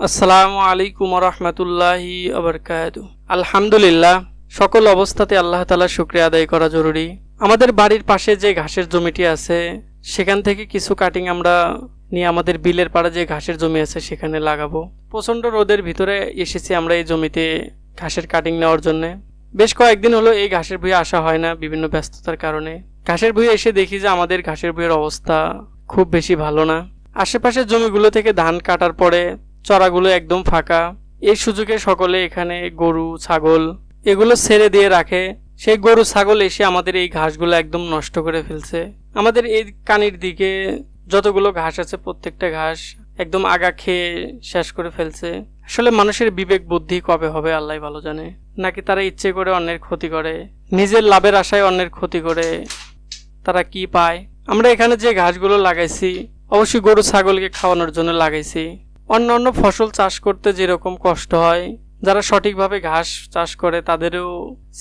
আসসালামু আলাইকুম রহমতুল্লাহি আবরকাতু। আলহামদুলিল্লাহ, সকল অবস্থাতে আল্লাহ তাআলার শুকরিয়া আদায় করা জরুরি। আমাদের বাড়ির পাশে যে ঘাসের জমিটি আছে সেখান থেকে কিছু কাটিং আমরা নিয়ে আমাদের বিলের পাড়ে যে ঘাসের জমি আছে সেখানে লাগাবো। প্রচণ্ড রোদের ভিতরে এসেছি আমরা এই জমিতে ঘাসের কাটিং নেওয়ার জন্য। বেশ কয়েকদিন হলো এই ঘাসের ভুঁইয়ে আসা হয় না বিভিন্ন ব্যস্ততার কারণে। ঘাসের ভুঁইয়ে এসে দেখি যে আমাদের ঘাসের ভুঁইয়ের অবস্থা খুব বেশি ভালো না। আশেপাশের জমিগুলো থেকে ধান কাটার পরে চড়াগুলো একদম ফাঁকা। এই সুযোগে সকলে এখানে গরু ছাগল এগুলো ছেড়ে দিয়ে রাখে। সেই গরু ছাগল এসে আমাদের এই ঘাসগুলো একদম নষ্ট করে ফেলছে। আমাদের এই কানির দিকে যতগুলো ঘাস আছে প্রত্যেকটা ঘাস একদম আগা খেয়ে শেষ করে ফেলছে। আসলে মানুষের বিবেক বুদ্ধি কবে হবে আল্লাহ ভালো জানে। নাকি তারা ইচ্ছে করে অন্যের ক্ষতি করে, নিজের লাভের আশায় অন্যের ক্ষতি করে, তারা কি পায়। আমরা এখানে যে ঘাসগুলো লাগাইছি অবশ্যই গরু ছাগলকে খাওয়ানোর জন্য লাগাইছি। অন্য অন্য ফসল চাষ করতে যেরকম কষ্ট হয়, যারা সঠিকভাবে ঘাস চাষ করে তাদেরও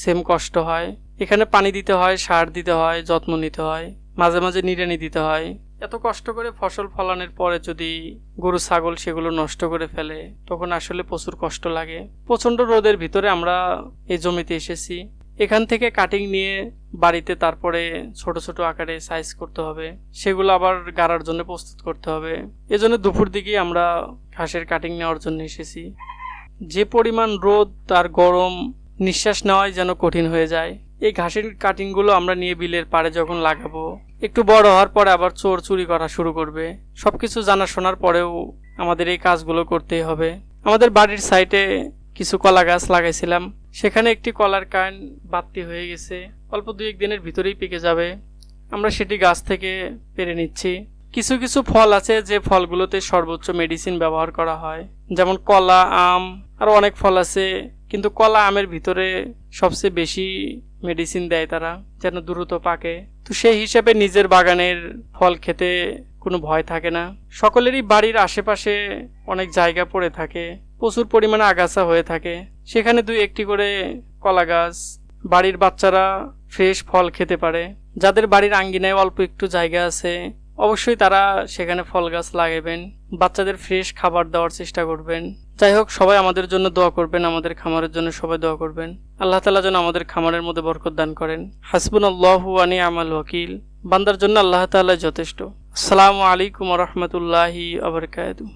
সেম কষ্ট হয়। এখানে পানি দিতে হয়, সার দিতে হয়, যত্ন নিতে হয়, মাঝে মাঝে নিড়ানি দিতে হয়। এত কষ্ট করে ফসল ফলানোর পরে যদি গরু ছাগল সেগুলো নষ্ট করে ফেলে তখন আসলে প্রচুর কষ্ট লাগে। প্রচণ্ড রোদের ভিতরে আমরা এই জমিতে এসেছি। এখান থেকে কাটিং নিয়ে বাড়িতে তারপরে ছোট ছোট আকারে সাইজ করতে হবে, সেগুলো আবার গাড়ার জন্য প্রস্তুত করতে হবে। এজন্য দুপুর দিকে আমরা ঘাসের কাটিং নেওয়ার জন্য এসেছি। যে পরিমাণ রোদ আর গরম, নিঃশ্বাস নেওয়াই যেন কঠিন হয়ে যায়। এই ঘাসের কাটিংগুলো আমরা নিয়ে বিলের পাড়ে যখন লাগাবো, একটু বড় হওয়ার পরে আবার চোর চুরি করা শুরু করবে। সবকিছু জানা শোনার পরেও আমাদের এই কাজগুলো করতেই হবে। আমাদের বাড়ির সাইডে কিছু কলা গাছ লাগাইছিলাম, সেখানে একটি কলার কান বাড়তি হয়ে গেছে, অল্প 2-1 দিনের ভিতরেই পেকে যাবে। আমরা সেটি গাছ থেকে পেরে নিচ্ছি। কিছু কিছু ফল আছে যে ফলগুলোতে সর্বোচ্চ মেডিসিন ব্যবহার করা হয়, যেমন কলা, আম, আরো অনেক ফল আছে। কিন্তু কলা আমের ভিতরে সবচেয়ে বেশি মেডিসিন দেয় তারা, যেন দ্রুত পাকে। তো সেই হিসাবে নিজের বাগানের ফল খেতে কোনো ভয় থাকে না। সকলেরই বাড়ির আশেপাশে অনেক জায়গা পড়ে থাকে, প্রচুর পরিমাণে আগাছা হয়ে থাকে, সেখানে 2-1টি করে কলা গাছ বাড়ির বাচ্চারা ফ্রেশ ফল খেতে পারে। যাদের বাড়ির আঙ্গিনায় অল্প একটু জায়গা আছে অবশ্যই তারা সেখানে ফল গাছ লাগাবেন, বাচ্চাদের ফ্রেশ খাবার দেওয়ার চেষ্টা করবেন। যাই হোক, সবাই আমাদের জন্য দোয়া করবেন, আমাদের খামারের জন্য সবাই দোয়া করবেন। আল্লাহ তাআলা যেন আমাদের খামারের মধ্যে বরকত দান করেন। হাসবুনাল্লাহু ওয়া নি'মাল ওয়াকিল। বান্দার জন্য আল্লাহ তাআলা যথেষ্ট। আসসালামু আলাইকুম ওয়া রাহমাতুল্লাহি ওয়া বারাকাতুহু।